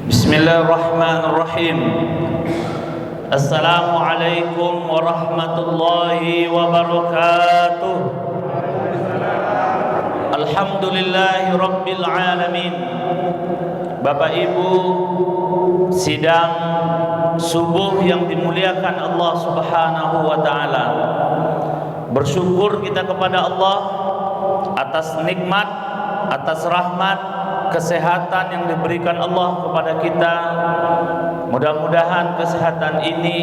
Bismillahirrahmanirrahim. Assalamualaikum warahmatullahi wabarakatuh. Alhamdulillahi rabbil alamin. Bapak Ibu, sidang subuh yang dimuliakan Allah Subhanahu wa taala. Bersyukur kita kepada Allah atas nikmat, atas rahmat, kesehatan yang diberikan Allah kepada kita. Mudah-mudahan kesehatan ini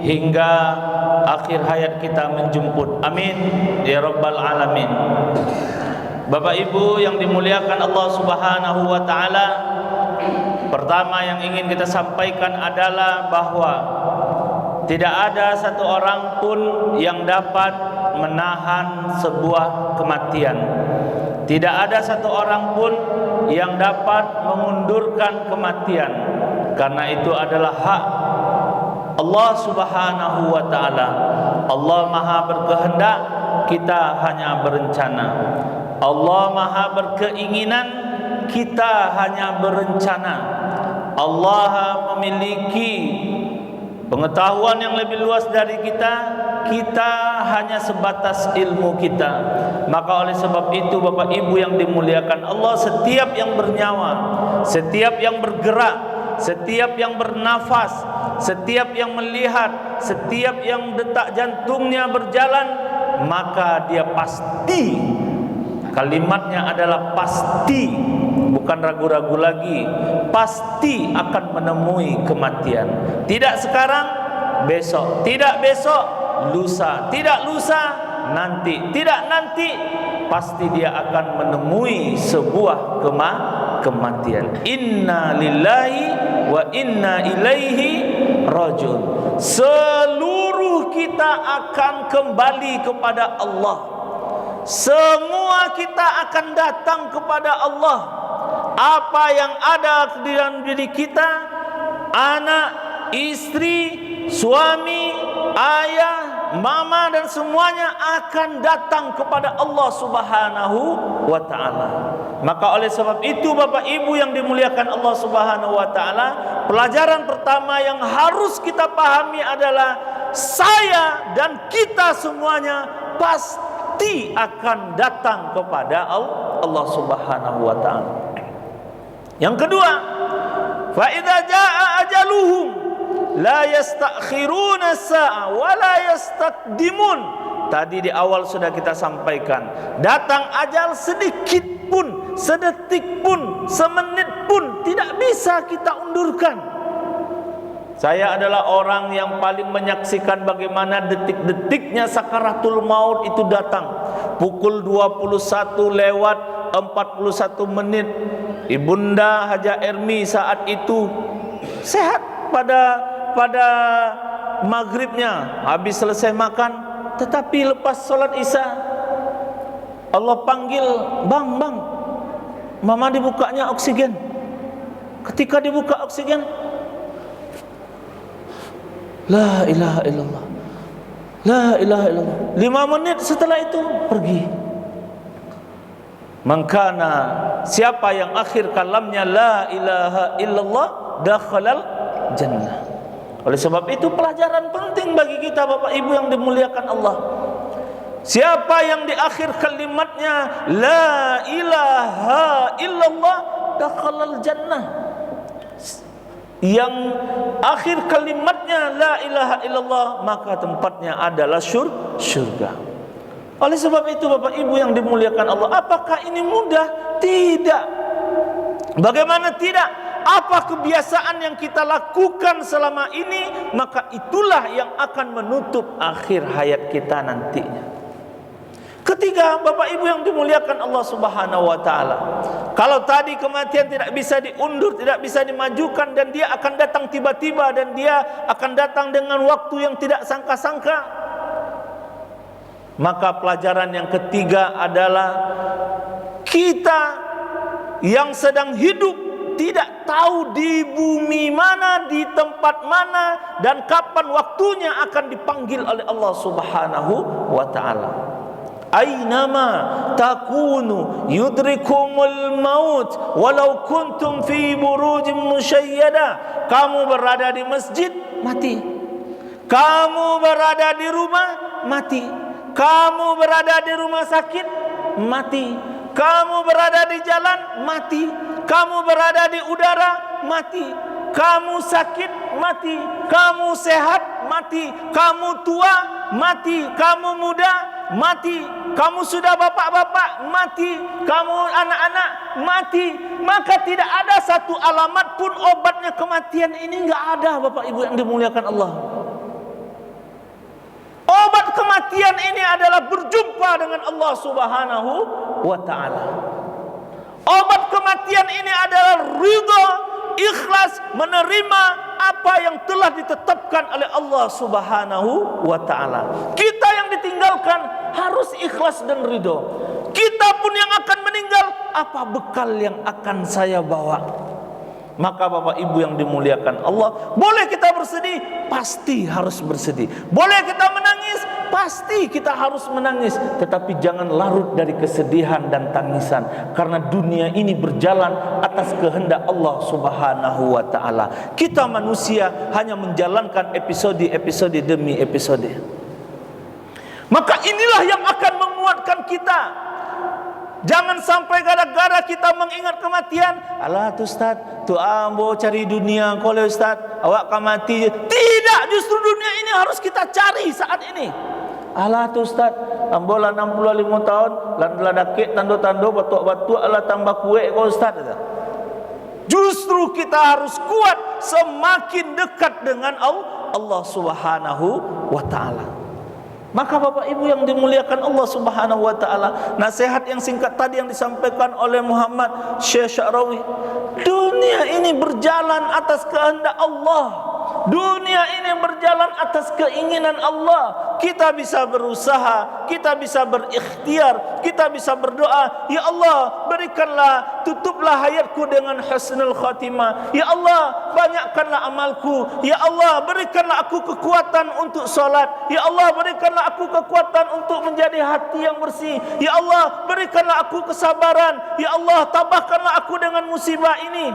hingga akhir hayat kita menjemput. Amin ya rabbal alamin. Bapak Ibu yang dimuliakan Allah Subhanahu wa taala, pertama yang ingin kita sampaikan adalah bahwa tidak ada satu orang pun yang dapat menahan sebuah kematian. Tidak ada satu orang pun yang dapat mengundurkan kematian, karena itu adalah hak Allah Subhanahu wa taala. Allah Maha berkehendak, kita hanya berencana. Allah Maha berkeinginan, kita hanya berencana. Allah memiliki pengetahuan yang lebih luas dari kita, kita hanya sebatas ilmu kita. Maka oleh sebab itu Bapak Ibu yang dimuliakan Allah, setiap yang bernyawa, setiap yang bergerak, setiap yang bernafas, setiap yang melihat, setiap yang detak jantungnya berjalan, maka dia pasti, kalimatnya adalah pasti, bukan ragu-ragu lagi, pasti akan menemui kematian. Tidak sekarang, besok. Tidak besok, lusa. Tidak lusa, nanti. Tidak nanti, pasti dia akan menemui sebuah kematian. Inna lillahi wa inna ilaihi rajiun. Seluruh kita akan kembali kepada Allah. Semua kita akan datang kepada Allah. Apa yang ada di dalam diri kita, anak, istri, suami, ayah, mama, dan semuanya akan datang kepada Allah Subhanahu wa ta'ala. Maka oleh sebab itu Bapak Ibu yang dimuliakan Allah Subhanahu wa ta'ala, pelajaran pertama yang harus kita pahami adalah saya dan kita semuanya pasti akan datang kepada Allah Subhanahu wa ta'ala. Yang kedua, fa idza jaa ajaluhum la yastakhiruna sa'a wa la yastaqdimun. Tadi di awal sudah kita sampaikan, datang ajal sedikit pun, sedetik pun, semenit pun tidak bisa kita undurkan. Saya adalah orang yang paling menyaksikan bagaimana detik-detiknya sakaratul maut itu datang. Pukul 21 lewat 41 menit. Ibunda Haja Ermi saat itu sehat pada maghribnya, habis selesai makan. Tetapi lepas sholat isya, Allah panggil, bang, mama dibukanya oksigen. Ketika dibuka oksigen, la ilaha illallah, la ilaha illallah. 5 menit setelah itu pergi. Mangkana, siapa yang akhir kalamnya la ilaha illallah, dakhalal jannah. Oleh sebab itu pelajaran penting bagi kita Bapak Ibu yang dimuliakan Allah. Siapa yang di akhir kalimatnya la ilaha illallah, dakhalal jannah. Yang akhir kalimatnya la ilaha illallah, maka tempatnya adalah surga. Oleh sebab itu Bapak Ibu yang dimuliakan Allah, apakah ini mudah? Tidak. Bagaimana tidak? Apa kebiasaan yang kita lakukan selama ini, maka itulah yang akan menutup akhir hayat kita nantinya. Ketiga, Bapak Ibu yang dimuliakan Allah Subhanahu wa ta'ala, kalau tadi kematian tidak bisa diundur, tidak bisa dimajukan, dan dia akan datang tiba-tiba, dan dia akan datang dengan waktu yang tidak sangka-sangka, maka pelajaran yang ketiga adalah kita yang sedang hidup tidak tahu di bumi mana, di tempat mana, dan kapan waktunya akan dipanggil oleh Allah Subhanahu wa ta'ala. Aynama takunu yudrikumul maut walau kuntum fi burujin musyayyada. Kamu berada di masjid, mati. Kamu berada di rumah, mati. Kamu berada di rumah sakit, mati. Kamu berada di jalan, mati. Kamu berada di udara, mati. Kamu sakit, mati. Kamu sehat, mati. Kamu tua, mati. Kamu muda, mati. Kamu sudah bapak-bapak, mati. Kamu anak-anak, mati. Maka tidak ada satu alamat pun obatnya kematian ini, enggak ada, Bapak Ibu yang dimuliakan Allah. Obat kematian ini adalah berjumpa dengan Allah Subhanahu wa ta'ala. Obat kematian ini adalah ridha, ikhlas menerima apa yang telah ditetapkan oleh Allah Subhanahu wa ta'ala. Kita yang ditinggalkan harus ikhlas dan ridha. Kita pun yang akan meninggal, apa bekal yang akan saya bawa? Maka Bapak Ibu yang dimuliakan Allah, boleh kita bersedih, pasti harus bersedih. Boleh kita menangis, pasti kita harus menangis. Tetapi jangan larut dari kesedihan dan tangisan, karena dunia ini berjalan atas kehendak Allah Subhanahu wa ta'ala. Kita manusia hanya menjalankan episode demi episode. Maka inilah yang akan menguatkan kita. Jangan sampai gara-gara kita mengingat kematian, alah tu Ustaz, tu ambo cari dunia kalau Ustaz, awak akan mati. Tidak, justru dunia ini harus kita cari saat ini. Alah tu Ustaz, ambo lah 65 tahun, lan dakik tando-tando batuk-batuk alah tambah kuek kau Ustaz. Justru kita harus kuat semakin dekat dengan Allah Subhanahu wa ta'ala. Maka Bapak Ibu yang dimuliakan Allah Subhanahu wa ta'ala, nasihat yang singkat tadi yang disampaikan oleh Muhammad Syekh Sya'rawi, dunia ini berjalan atas kehendak Allah. Dunia ini berjalan atas keinginan Allah. Kita bisa berusaha, kita bisa berikhtiar, kita bisa berdoa, ya Allah berikanlah, tutuplah hayatku dengan husnul khatimah. Ya Allah banyakkanlah amalku. Ya Allah berikanlah aku kekuatan untuk solat. Ya Allah berikanlah aku kekuatan untuk menjadi hati yang bersih. Ya Allah berikanlah aku kesabaran. Ya Allah tabahkanlah aku dengan musibah ini.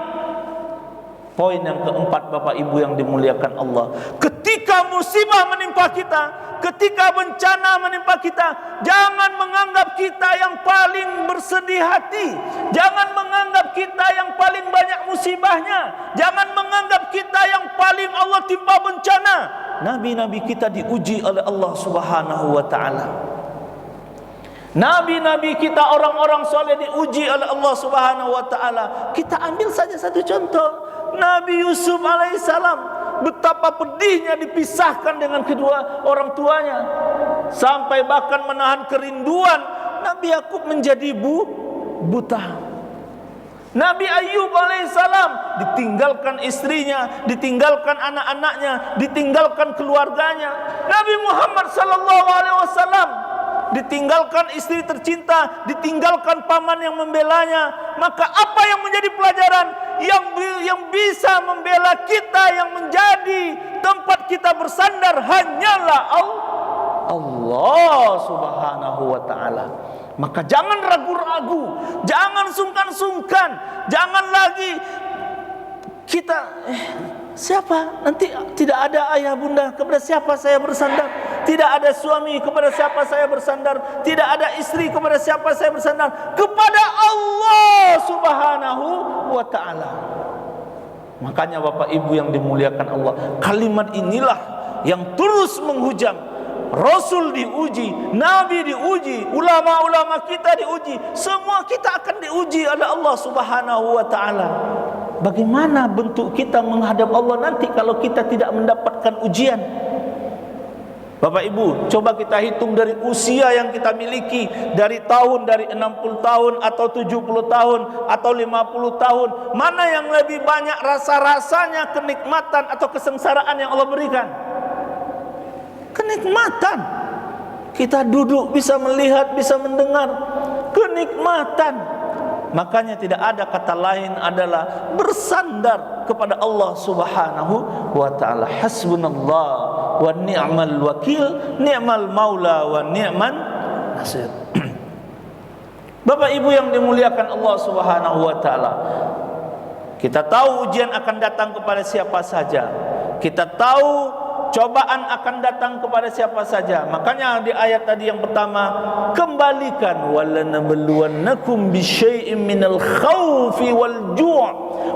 Poin yang keempat Bapak Ibu yang dimuliakan Allah, ketika musibah menimpa kita, ketika bencana menimpa kita, jangan menganggap kita yang paling bersedih hati. Jangan menganggap kita yang paling banyak musibahnya. Jangan menganggap kita yang paling Allah timpa bencana. Nabi-nabi kita diuji oleh Allah Subhanahu wa ta'ala. Nabi-nabi kita, orang-orang soleh diuji oleh Allah Subhanahu wa ta'ala. Kita ambil saja satu contoh, Nabi Yusuf alaihissalam, betapa pedihnya dipisahkan dengan kedua orang tuanya, sampai bahkan menahan kerinduan. Nabi Yakub menjadi buta. Nabi Ayub alaihissalam ditinggalkan istrinya, ditinggalkan anak-anaknya, ditinggalkan keluarganya. Nabi Muhammad sallallahu alaihi wasallam ditinggalkan istri tercinta, ditinggalkan paman yang membelanya. Maka apa yang menjadi pelajaran yang bisa membela kita, yang menjadi tempat kita bersandar hanyalah Allah Subhanahu wa ta'ala. Maka jangan ragu-ragu, jangan sungkan-sungkan, jangan lagi kita siapa? Nanti tidak ada ayah bunda, kepada siapa saya bersandar? Tidak ada suami, kepada siapa saya bersandar? Tidak ada istri, kepada siapa saya bersandar? Kepada Allah Subhanahu wa ta'ala. Makanya Bapak Ibu yang dimuliakan Allah, kalimat inilah yang terus menghujam. Rasul diuji, Nabi diuji, ulama-ulama kita diuji, semua kita akan diuji oleh Allah Subhanahu wa ta'ala. Bagaimana bentuk kita menghadap Allah nanti kalau kita tidak mendapatkan ujian? Bapak Ibu, coba kita hitung dari usia yang kita miliki, dari 60 tahun atau 70 tahun atau 50 tahun, mana yang lebih banyak rasa-rasanya kenikmatan atau kesengsaraan yang Allah berikan? Kenikmatan. Kita duduk bisa melihat, bisa mendengar, kenikmatan. Makanya tidak ada kata lain adalah bersandar kepada Allah Subhanahu wa taala. Hasbunallah wa ni'mal wakil, ni'mal maula wa ni'man nasir. Bapak Ibu yang dimuliakan Allah Subhanahu wa taala, kita tahu ujian akan datang kepada siapa saja. Kita tahu cobaan akan datang kepada siapa saja. Makanya di ayat tadi yang pertama, kembalikan walanabluwannakum bisyai'in minal khaufi wal ju'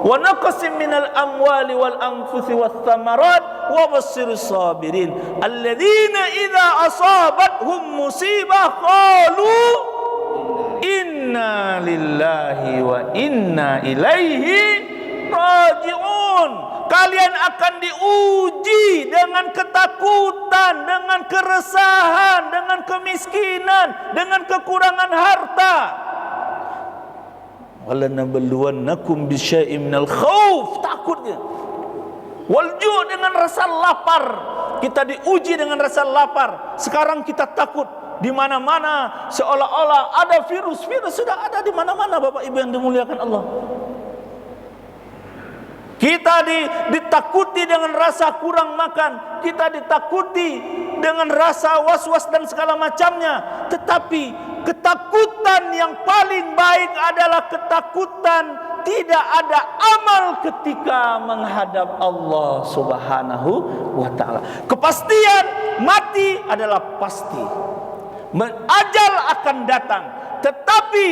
wa naqsin minal amwali wal anfusi was thamarat wa basyirus sabirin alladzina idza asabathum musibah qalu inna lillahi wa inna ilaihi raji'un. Kalian akan diuji dengan ketakutan, dengan keresahan, dengan kemiskinan, dengan kekurangan harta. Walanabluwannakum bisyai'in minal khauf, takutnya. Wal ju', dengan rasa lapar. Kita diuji dengan rasa lapar. Sekarang kita takut. Di mana-mana seolah-olah ada virus sudah ada di mana-mana, Bapak Ibu yang dimuliakan Allah. Kita ditakuti dengan rasa kurang makan, kita ditakuti dengan rasa was-was dan segala macamnya. Tetapi ketakutan yang paling baik adalah ketakutan tidak ada amal ketika menghadap Allah Subhanahu wa taala. Kepastian mati adalah pasti. Ajal akan datang, tetapi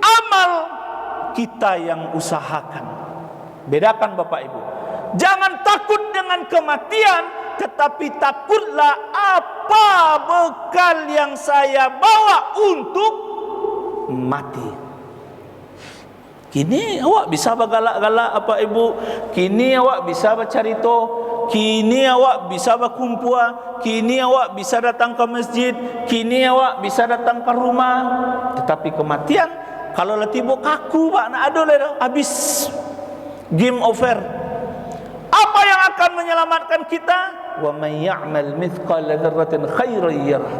amal kita yang usahakan. Bedakan Bapak Ibu. Jangan takut dengan kematian, tetapi takutlah apa bekal yang saya bawa untuk mati. Kini awak bisa bergalak-galak apa Ibu. Kini awak bisa bercarito. Kini awak bisa berkumpul. Kini awak bisa datang ke masjid. Kini awak bisa datang ke rumah. Tetapi kematian, kalau letibuk kaku pak nak ada lah, habis. Game over. Apa yang akan menyelamatkan kita? Wa may ya'mal mithqala dzarratin khairan yarah.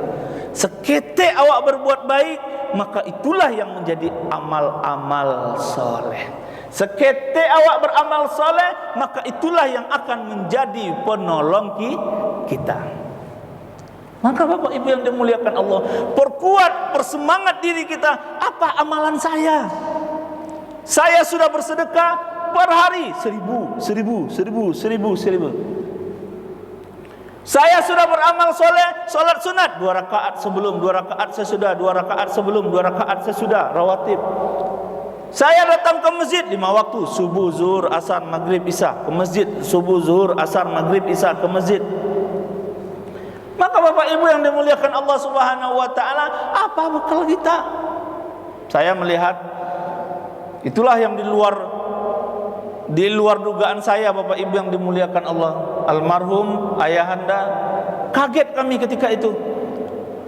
Seketik awak berbuat baik, maka itulah yang menjadi amal-amal soleh. Seketik awak beramal soleh, maka itulah yang akan menjadi penolong kita. Maka Bapak Ibu yang dimuliakan Allah, perkuat, persemangat diri kita. Apa amalan saya? Saya sudah bersedekah per hari 1000. Saya sudah beramal soleh, solat sunat 2 rakaat sebelum, 2 rakaat sesudah, 2 rakaat sebelum, 2 rakaat sesudah, rawatib. Saya datang ke masjid 5 waktu, subuh, zuhur, asar, maghrib, isya ke masjid, subuh, zuhur, asar, maghrib, isya ke masjid. Maka Bapak Ibu yang dimuliakan Allah Subhanahu wa taala, apa bekal kita? Saya melihat itulah yang di luar dugaan saya, Bapak Ibu yang dimuliakan Allah. Almarhum ayahanda, kaget kami ketika itu.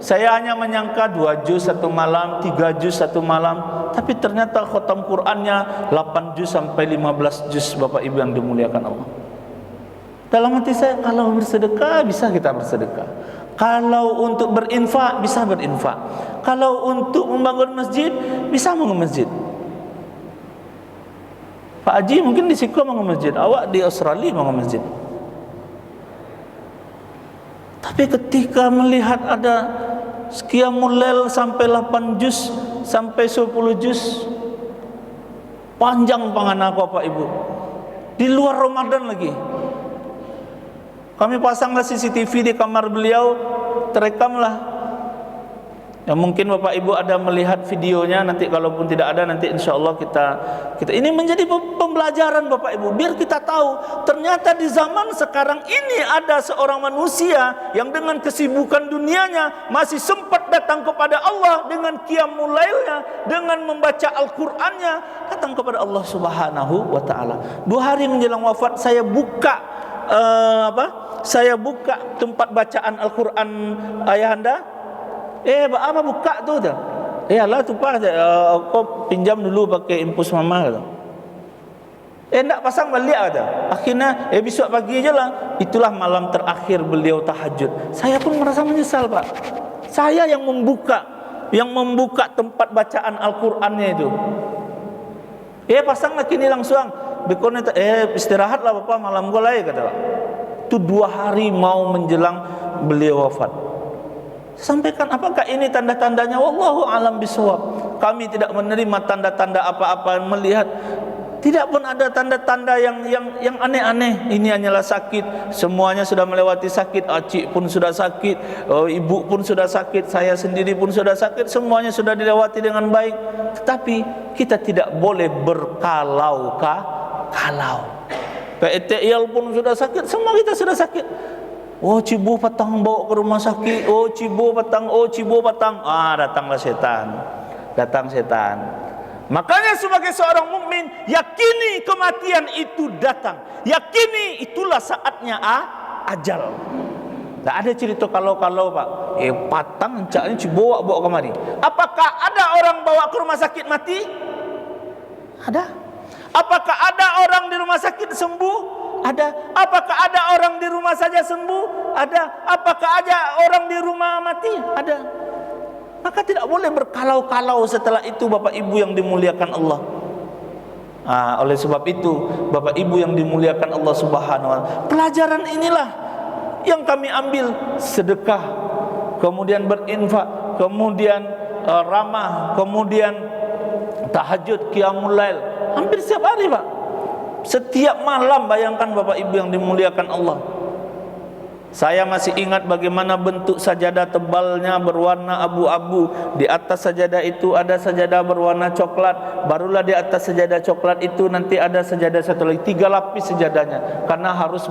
Saya hanya menyangka 2 juz satu malam, 3 juz satu malam, tapi ternyata khatam Qur'annya 8 juz sampai 15 juz, Bapak Ibu yang dimuliakan Allah. Dalam hati saya, kalau bersedekah bisa kita bersedekah. Kalau untuk berinfak bisa berinfak. Kalau untuk membangun masjid bisa membangun masjid. Pak Haji mungkin di Siko bangun masjid, awak di Australia bangun masjid. Tapi ketika melihat ada Qiyamul Lail sampai 8 juz, sampai 10 juz, panjang pangan aku Pak Ibu. Di luar Ramadan lagi. Kami pasanglah CCTV di kamar beliau, terekamlah. Ya mungkin Bapak Ibu ada melihat videonya, nanti kalaupun tidak ada nanti insya Allah kita ini menjadi pembelajaran Bapak Ibu, biar kita tahu ternyata di zaman sekarang ini ada seorang manusia yang dengan kesibukan dunianya masih sempat datang kepada Allah dengan qiyamul lailnya, dengan membaca Al-Qur'annya, datang kepada Allah Subhanahu wa taala. 2 hari menjelang wafat saya buka tempat bacaan Al-Qur'an ayahanda. Apa buka tu dah? Alah tu pas kau pinjam dulu pakai impus mama tu. Nak pasang balik ada. Akhirnya besok pagi je lah. Itulah malam terakhir beliau tahajud. Saya pun merasa menyesal Pak. Saya yang membuka yang membuka tempat bacaan Al-Qur'annya itu. Pasang lagi ni langsung. Bikon istirahatlah Bapak, malam golai kata. Itu 2 hari mau menjelang beliau wafat. Sampaikan, apakah ini tanda-tandanya? Wallahu alam bisawab. Kami tidak menerima tanda-tanda apa-apa, melihat tidak pun ada tanda-tanda yang aneh-aneh. Ini hanyalah sakit. Semuanya sudah melewati sakit. Acik pun sudah sakit, ibu pun sudah sakit, saya sendiri pun sudah sakit. Semuanya sudah dilewati dengan baik. Tetapi kita tidak boleh berkalau kalau. PTL pun sudah sakit, semua kita sudah sakit. Oh cibo patang bawa ke rumah sakit. Oh cibo patang. Datanglah setan. Datang setan. Makanya sebagai seorang mukmin, yakini kematian itu datang. Yakini itulah saatnya ajal. Tak ada cerita kalau Pak. Patang cak ni bawa kemari. Apakah ada orang bawa ke rumah sakit mati? Ada. Apakah ada orang di rumah sakit sembuh? Ada. Apakah ada orang di rumah saja sembuh? Ada. Apakah ada orang di rumah mati? Ada. Maka tidak boleh berkalau-kalau setelah itu, Bapak Ibu yang dimuliakan Allah. Oleh sebab itu, Bapak Ibu yang dimuliakan Allah Subhanahu wa taala, pelajaran inilah yang kami ambil. Sedekah, kemudian berinfak, kemudian ramah, kemudian tahajud, qiyamul lail. Hampir setiap hari Pak. Setiap malam, bayangkan Bapak Ibu yang dimuliakan Allah. Saya masih ingat bagaimana bentuk sajadah tebalnya berwarna abu-abu. Di atas sajadah itu ada sajadah berwarna coklat. Barulah di atas sajadah coklat itu nanti ada sajadah satu lagi. 3 lapis sajadahnya. Karena harus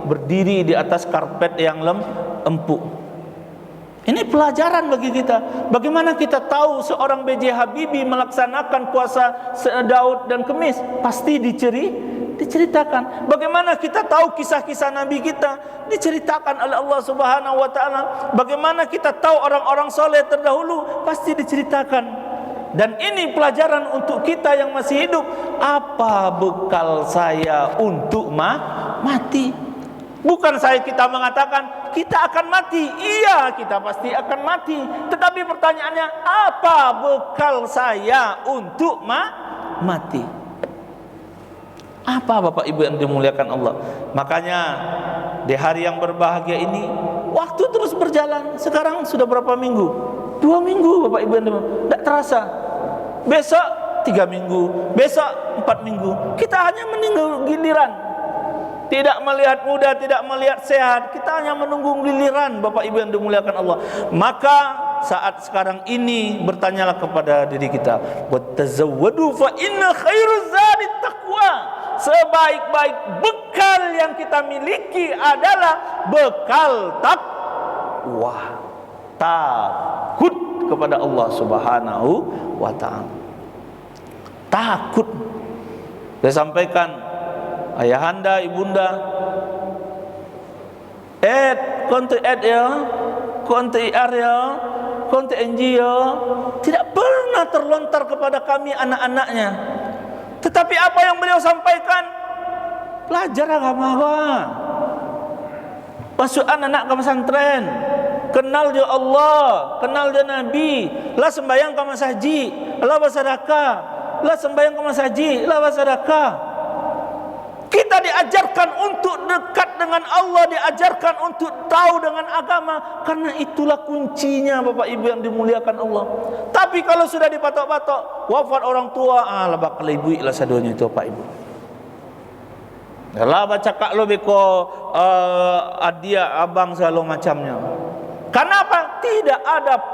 berdiri di atas karpet yang empuk. Ini pelajaran bagi kita. Bagaimana kita tahu seorang B.J. Habibie melaksanakan puasa Daud dan Kemis? Pasti diceritakan. Bagaimana kita tahu kisah-kisah Nabi kita? Diceritakan oleh Allah Subhanahu wa taala. Bagaimana kita tahu orang-orang soleh terdahulu? Pasti diceritakan. Dan ini pelajaran untuk kita yang masih hidup. Apa bekal saya untuk mati? Bukan kita mengatakan kita akan mati. Iya, kita pasti akan mati. Tetapi pertanyaannya, apa bekal saya untuk mati? Apa Bapak Ibu yang dimuliakan Allah? Makanya di hari yang berbahagia ini, waktu terus berjalan. Sekarang sudah berapa minggu? 2 minggu Bapak Ibu yang dimuliakan. Tidak terasa. Besok 3 minggu, besok 4 minggu. Kita hanya menunggu giliran. Tidak melihat muda, tidak melihat sehat. Kita hanya menunggu giliran Bapak Ibu yang dimuliakan Allah. Maka saat sekarang ini bertanyalah kepada diri kita, "Wattazawwadu fa inna khairuz zadi taqwa." Sebaik-baik bekal yang kita miliki adalah bekal takwa. Takut kepada Allah Subhanahu wa taala. Takut. Saya sampaikan, ayahanda, ibunda, konti ya, konti IR ya, konti NG ya, tidak pernah terlontar kepada kami anak-anaknya. Tetapi apa yang beliau sampaikan? Belajar agama Pak. Masukkan anak ke pesantren, kenal je Allah, kenal je Nabi, lah sembahyang ke masjid, lah bersedekah, lah sembahyang ke masjid, lah bersedekah. Kita diajarkan untuk dekat dengan Allah, diajarkan untuk tahu dengan agama, karena itulah kuncinya Bapak Ibu yang dimuliakan Allah. Tapi kalau sudah dipatok-patok, wafat orang tua, lah bakal ibu lah sadonya itu Bapak Ibu. Lah baca kak lo beko adia abang selalu macamnya. Kenapa? Tidak ada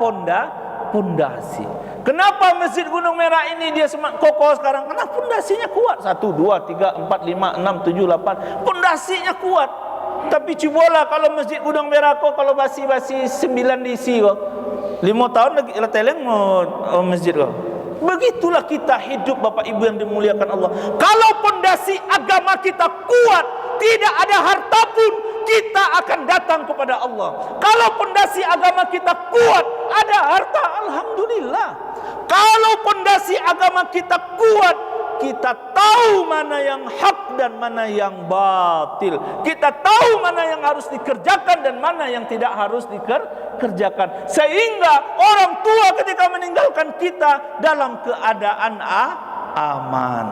pondasi. Kenapa Masjid Gunung Merah ini dia kokoh sekarang? Karena pondasinya kuat. 1, 2, 3, 4, 5, 6, 7, 8. Pondasinya kuat. Tapi cubalah kalau Masjid Gunung Merah kalau basi-basi 9 diisi 5 tahun lagi teleng masjid Begitulah kita hidup Bapak Ibu yang dimuliakan Allah. Kalau pondasi agama kita kuat, tidak ada harta pun kita akan datang kepada Allah. Kalau pondasi agama kita kuat, ada harta, alhamdulillah. Kalau pondasi agama kita kuat, kita tahu mana yang hak dan mana yang batil. Kita tahu mana yang harus dikerjakan dan mana yang tidak harus dikerjakan. Sehingga orang tua ketika meninggalkan kita dalam keadaan aman.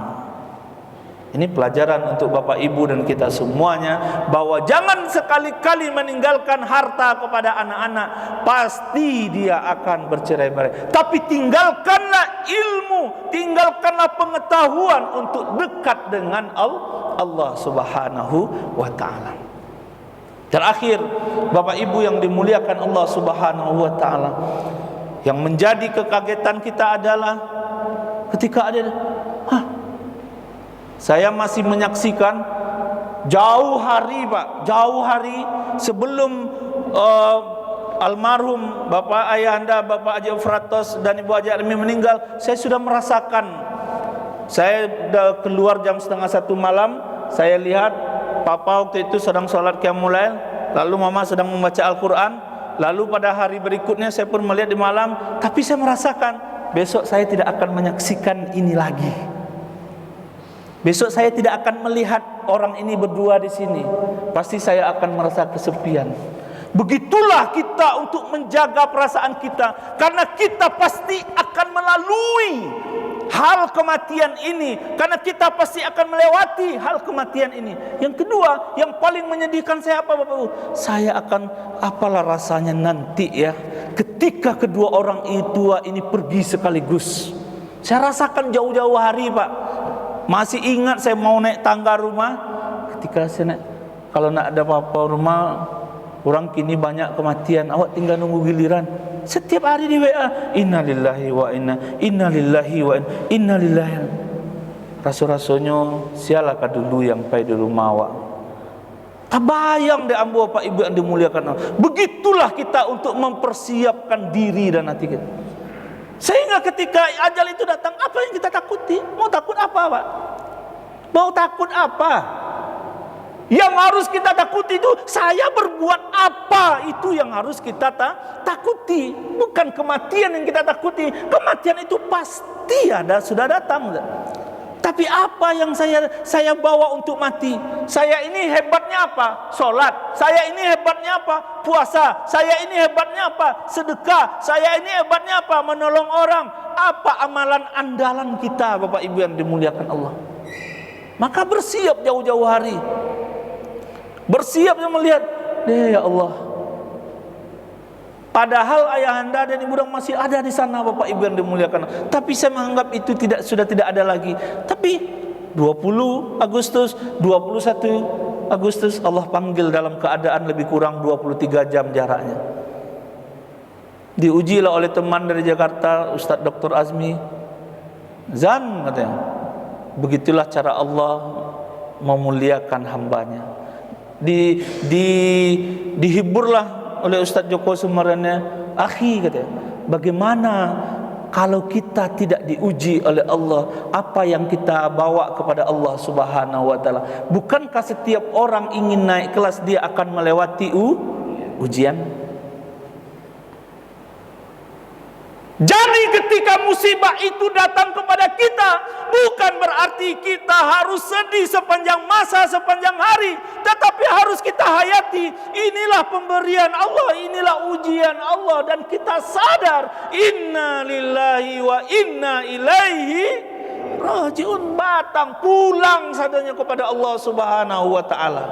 Ini pelajaran untuk Bapak Ibu dan kita semuanya, bahwa jangan sekali-kali meninggalkan harta kepada anak-anak, pasti dia akan bercerai-berai. Tapi tinggalkanlah ilmu, tinggalkanlah pengetahuan untuk dekat dengan Allah Subhanahu wa taala. Terakhir, Bapak Ibu yang dimuliakan Allah Subhanahu wa taala, yang menjadi kekagetan kita adalah ketika ada saya masih menyaksikan jauh hari Pak, jauh hari sebelum almarhum Bapak Ayahanda Bapak Haji Fratos dan Ibu Haji Armi meninggal, saya sudah merasakan. Saya sudah keluar jam 12:30 malam, saya lihat Papa waktu itu sedang sholat Qiyamul Lail, lalu Mama sedang membaca Al-Quran. Lalu pada hari berikutnya saya pun melihat di malam, tapi saya merasakan besok saya tidak akan menyaksikan ini lagi. Besok saya tidak akan melihat orang ini berdua di sini. Pasti saya akan merasa kesepian. Begitulah kita untuk menjaga perasaan kita, karena kita pasti akan melalui hal kematian ini, karena kita pasti akan melewati hal kematian ini. Yang kedua, yang paling menyedihkan saya apa Bapak Ibu? Saya akan apalah rasanya nanti ya, ketika kedua orang itu ini pergi sekaligus. Saya rasakan jauh-jauh hari Pak. Masih ingat saya mau naik tangga rumah, ketika saya naik, kalau nak ada apa-apa rumah, orang kini banyak kematian, awak tinggal nunggu giliran. Setiap hari di WA, innalillahi wa innalillahi wa innalillahi. Rasul-rasulnya sialakah dulu yang pai di rumah awak. Tabayang deh ambo Bapak Ibu yang dimuliakan Allah. Begitulah kita untuk mempersiapkan diri dan hati kita. Sehingga ketika ajal itu datang, apa yang kita takuti? Mau takut apa Pak? Mau takut apa? Yang harus kita takuti itu, saya berbuat apa, itu yang harus kita takuti. Bukan kematian yang kita takuti. Kematian itu pasti ada, sudah datang. Tapi apa yang saya bawa untuk mati? Saya ini hebatnya apa? Sholat. Saya ini hebatnya apa? Puasa. Saya ini hebatnya apa? Sedekah. Saya ini hebatnya apa? Menolong orang. Apa amalan andalan kita Bapak Ibu yang dimuliakan Allah? Maka bersiap jauh-jauh hari. Bersiapnya melihat, ya Allah. Padahal ayahanda dan ibu masih ada di sana Bapak Ibu yang dimuliakan. Tapi saya menganggap itu sudah tidak ada lagi. Tapi 20 Agustus, 21 Agustus Allah panggil dalam keadaan lebih kurang 23 jam jaraknya. Diujilah oleh teman dari Jakarta, Ustadz Dr. Azmi. Zan katanya, begitulah cara Allah memuliakan hambanya. Dihiburlah oleh Ustadz Joko Sumarana, akhi katanya, bagaimana kalau kita tidak diuji oleh Allah, apa yang kita bawa kepada Allah Subhanahu wa taala? Bukankah setiap orang ingin naik kelas dia akan melewati ujian? Jadi ketika musibah itu datang kepada kita, bukan berarti kita harus sedih sepanjang masa, sepanjang hari, tetapi harus kita hayati, inilah pemberian Allah, inilah ujian Allah, dan kita sadar inna lillahi wa inna ilaihi rajiun, batang pulang sadanya kepada Allah Subhanahu wa taala.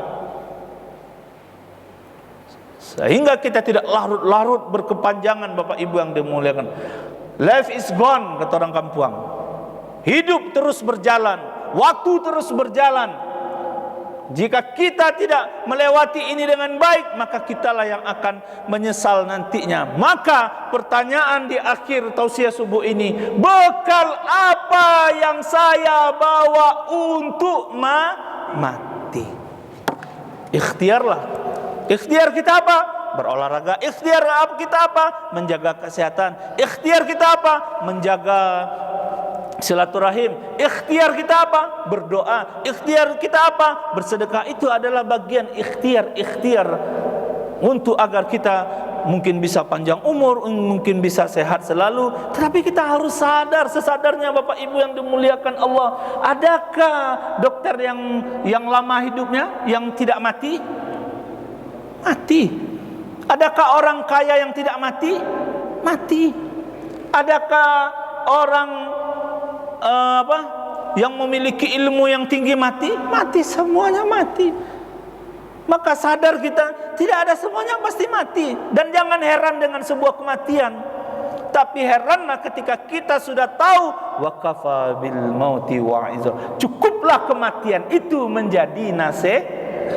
Sehingga kita tidak larut-larut berkepanjangan Bapak Ibu yang dimuliakan. Life is gone, kata orang Kampuang. Hidup terus berjalan, waktu terus berjalan. Jika kita tidak melewati ini dengan baik, maka kitalah yang akan menyesal nantinya. Maka pertanyaan di akhir tausiah subuh ini, bekal apa yang saya bawa untuk mati? Ikhtiarlah. Ikhtiar kita apa? Berolahraga. Ikhtiar kita apa? Menjaga kesehatan. Ikhtiar kita apa? Menjaga silaturahim. Ikhtiar kita apa? Berdoa. Ikhtiar kita apa? Bersedekah. Itu adalah bagian ikhtiar untuk agar kita mungkin bisa panjang umur, mungkin bisa sehat selalu, tetapi kita harus sadar sesadarnya Bapak Ibu yang dimuliakan Allah. Adakah dokter yang lama hidupnya, yang tidak mati? Mati. Adakah orang kaya yang tidak mati? Mati. Adakah orang yang memiliki ilmu yang tinggi mati? Mati, semuanya mati. Maka sadar kita, tidak ada, semuanya pasti mati. Dan jangan heran dengan sebuah kematian, tapi heranlah ketika kita sudah tahu wa kafa bil mauti wa'iza. Cukuplah kematian itu menjadi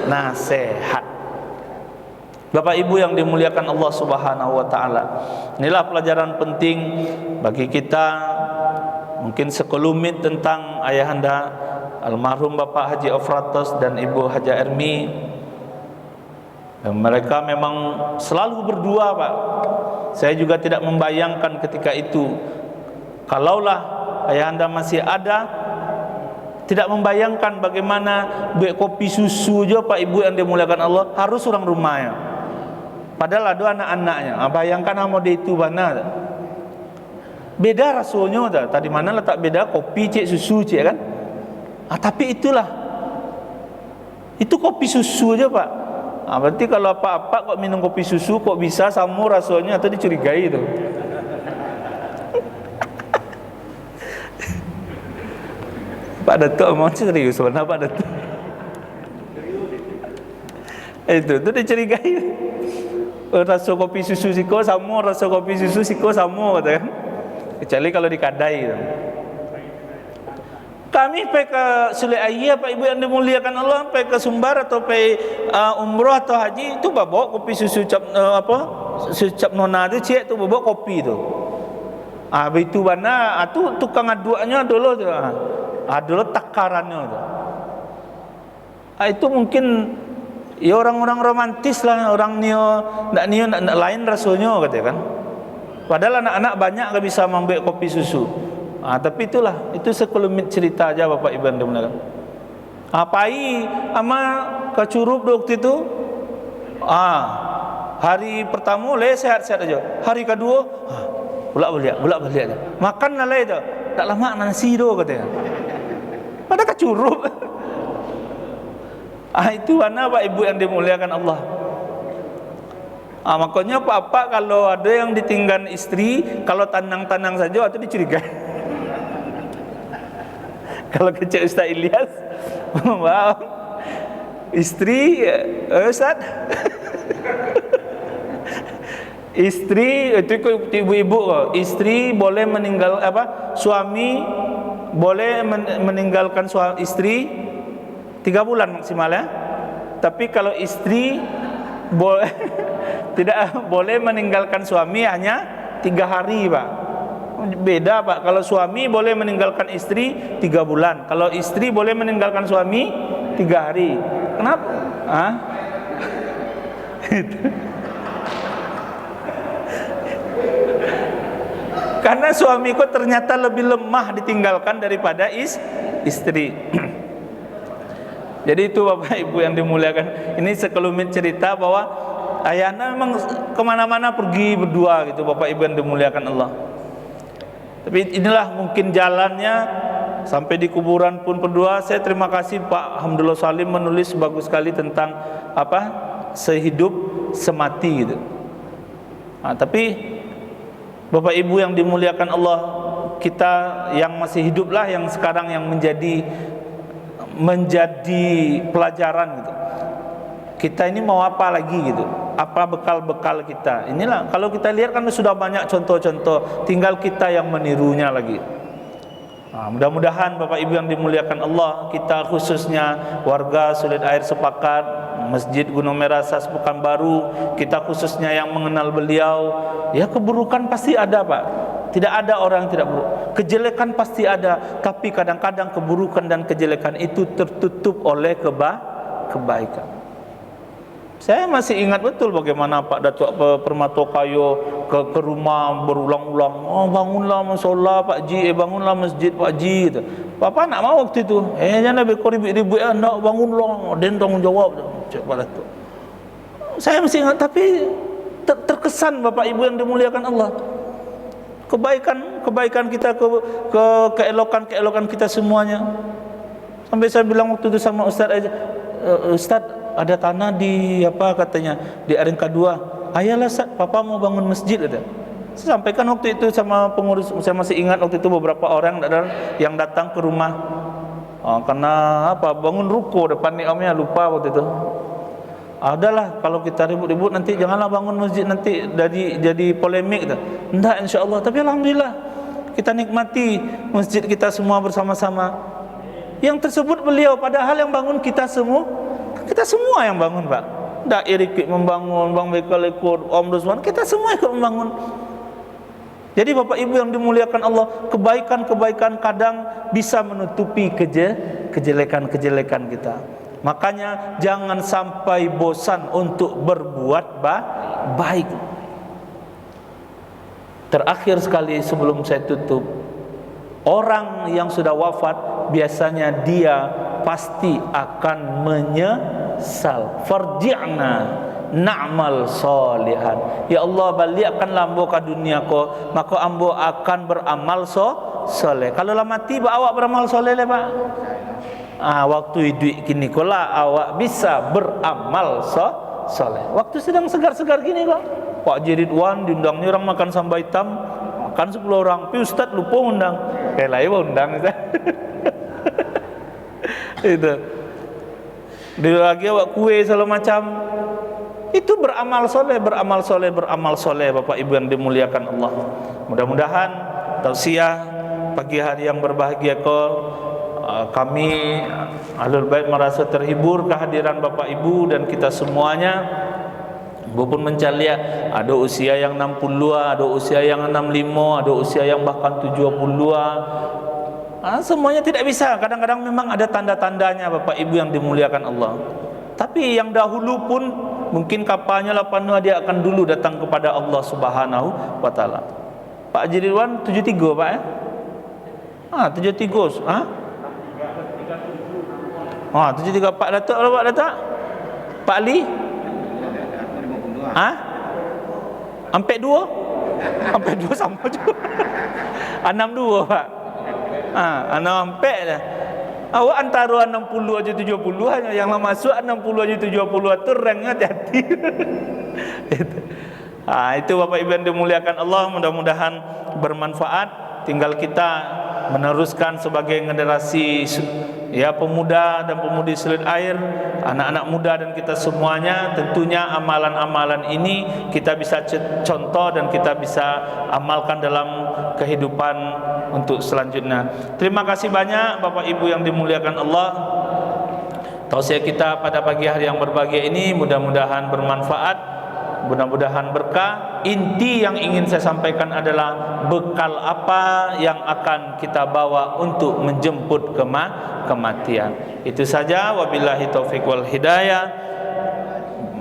nasihat. Bapak Ibu yang dimuliakan Allah Subhanahu wa taala, inilah pelajaran penting bagi kita. Mungkin sekelumit tentang ayahanda almarhum Bapak Haji Ofratos dan Ibu Haja Ermi. Mereka memang selalu berdua, Pak. Saya juga tidak membayangkan ketika itu, kalaulah ayahanda masih ada, tidak membayangkan bagaimana buat kopi susu aja Pak Ibu yang dimuliakan Allah harus orang rumahnya. Padahal ada anak-anaknya. Bayangkan sama dia itu mana. Beda rasanya dah. Tadi mana letak beda kopi cek susu cek kan? Tapi itulah. Itu kopi susu aja Pak. Berarti kalau apa-apa kok minum kopi susu kok bisa sama rasanya atau dicurigai itu. Pak Datuk mau serius mana Pak Datuk? Itu dicurigai. Rasa kopi susu siko sama, rasa kopi susu siko sama kata kan. Kecuali kalau dikadai itu. Kami pergi ke Sule Ayah Pak Ibu yang dimuliakan Allah, pergi ke Sumbar atau pergi umrah atau haji, itu bawa kopi susu cap susu cap nona tu cek tu bawa kopi tu. Itu mana tu tukang aduannya dulu tu. Dulu takarannya tu. Itu mungkin ya orang-orang romantis lah, orang nak lain rasanya kata kan. Padahal anak-anak banyak gak bisa membuat kopi susu. Tapi itulah, itu sekelumit cerita aja Bapak Ibu yang dimuliakan. Pai ama kecurup waktu itu. Hari pertama le sehat-sehat aja. Hari kedua bolak-balik aja. Makan lah itu. Tak lama nasi do katanya. Pada kecurup. Itu mana Pak Ibu yang dimuliakan Allah. Makanya Pak kalau ada yang ditinggal istri, kalau tanang-tanang saja atau dicurigai. Kalau kecil Ustaz Ilyas, wow, istri Ustaz, istri itu ibu-ibu, istri boleh meninggal suami boleh meninggalkan istri 3 bulan maksimal ya. Tapi kalau istri boleh tidak boleh meninggalkan suami hanya 3 hari Pak. Beda Pak. Kalau suami boleh meninggalkan istri 3 bulan. Kalau istri boleh meninggalkan suami 3 hari. Kenapa? Karena suamiku ternyata lebih lemah ditinggalkan daripada istri. Jadi itu Bapak Ibu yang dimuliakan. Ini sekelumit cerita bahwa ayahnya memang kemana-mana pergi berdua gitu Bapak Ibu yang dimuliakan Allah. Tapi inilah mungkin jalannya sampai di kuburan pun berdua. Saya terima kasih Pak Hamdullah Salim menulis bagus sekali tentang sehidup semati gitu. Tapi Bapak Ibu yang dimuliakan Allah, kita yang masih hiduplah yang sekarang yang menjadi pelajaran gitu. Kita ini mau apa lagi gitu? Apa bekal-bekal kita? Inilah kalau kita lihat kan sudah banyak contoh-contoh, tinggal kita yang menirunya lagi. Mudah-mudahan Bapak Ibu yang dimuliakan Allah, kita khususnya warga Sulit Air Sepakat, Masjid Gunung Merah Sas Pekanbaru, kita khususnya yang mengenal beliau, ya keburukan pasti ada Pak. Tidak ada orang yang tidak buruk. Kejelekan pasti ada, tapi kadang-kadang keburukan dan kejelekan itu tertutup oleh kebaikan. Saya masih ingat betul bagaimana Pak Datuk Permatokayo ke rumah berulang-ulang, bangunlah musola Pak Ji, bangunlah masjid Pak Ji gitu. Bapak nak mau waktu itu, jangan lebih ribu-ribu nak bangunlah, dan tanggung jawab Pak Datuk. Saya masih ingat, tapi terkesan Bapak Ibu yang dimuliakan Allah. Kebaikan kita, keelokan kita semuanya. Sampai saya bilang waktu itu sama Ustaz aja, Ustaz ada tanah di apa katanya di RNK 2. Ayolah Ustaz, papa mau bangun masjid kata. Saya sampaikan waktu itu sama pengurus, saya masih ingat waktu itu beberapa orang yang datang ke rumah. Karena apa? Bangun ruko depan niamnya, lupa waktu itu. Adalah kalau kita ribut-ribut nanti janganlah bangun masjid, nanti jadi polemik gitu. Enggak, insyaallah. Tapi alhamdulillah kita nikmati masjid kita semua bersama-sama. Yang tersebut beliau, padahal yang bangun kita semua yang bangun, Pak. Enggak Irikit membangun, Bang Bekal ikut, Om Rusman, kita semua ikut membangun. Jadi Bapak Ibu yang dimuliakan Allah, kebaikan-kebaikan kadang bisa menutupi kejelekan-kejelekan kita. Makanya jangan sampai bosan untuk berbuat baik. Terakhir sekali sebelum saya tutup, orang yang sudah wafat biasanya dia pasti akan menyesal. Farji'na na'mal solihan. Ya Allah, balikkanlah ambo ke dunia ko, maka ambo akan beramal soleh. Kalau lah mati awak beramal soleh le Pak. Waktu hidup kini kola awak bisa beramal soleh. Waktu sedang segar-segar gini kok, Pak Jiridwan diundangnya orang makan sambal hitam, makan 10 orang. Tapi Ustaz lupa undang. Lain undang Ustaz. Itu. Dia lagi awak kue segala macam. Itu beramal soleh Bapak Ibu yang dimuliakan Allah. Mudah-mudahan tausiah pagi hari yang berbahagia kami Ahlul Bait merasa terhibur kehadiran Bapak Ibu dan kita semuanya. Ibu pun mencari ada usia yang 60, ada usia yang 65, ada usia yang bahkan 70. Semuanya tidak bisa. Kadang-kadang memang ada tanda-tandanya Bapak Ibu yang dimuliakan Allah. Tapi yang dahulu pun mungkin kapalnya lapannya dia akan dulu datang kepada Allah Subhanahu wa taala. Pak Jiridwan 73 Pak ya? 73. 73 Pak Datuk lah Pak Datuk. Pak Ali? Sampai 2? Sampai 2 sama juga. 62 Pak. Sampai dah. Awak antara 60 aja 70 hanya yang masuk 60 aja 70 tu ranknya hati-hati. Itu Bapak Ibu yang dimuliakan Allah, mudah-mudahan bermanfaat. Tinggal kita meneruskan sebagai generasi pemuda dan pemudi selut air, anak-anak muda dan kita semuanya. Tentunya amalan-amalan ini kita bisa contoh dan kita bisa amalkan dalam kehidupan untuk selanjutnya. Terima kasih banyak Bapak Ibu yang dimuliakan Allah. Tausiah kita pada pagi hari yang berbahagia ini mudah-mudahan bermanfaat, mudah-mudahan berkah. Inti yang ingin saya sampaikan adalah bekal apa yang akan kita bawa untuk menjemput kematian. Itu saja, wabillahi taufiq wal hidayah.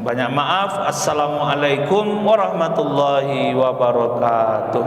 Banyak maaf. Assalamualaikum warahmatullahi wabarakatuh.